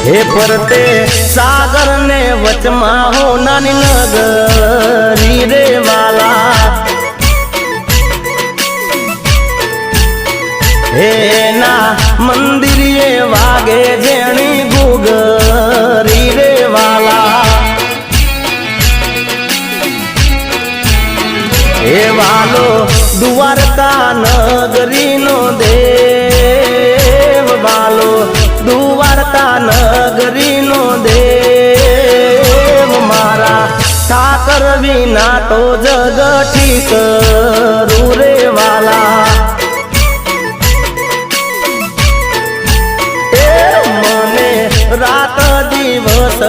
हे परते सागर ने वचमा हो नानी नगरी रे वाला हे ना मंदिर ये वागे जेणी गुगरी रे वाला हे वालो द्वारका नगरी नो देव वालो द्वारका नगरी नो देव मारा ठाकर विना तो जग ठीक रे वाला रात दिवस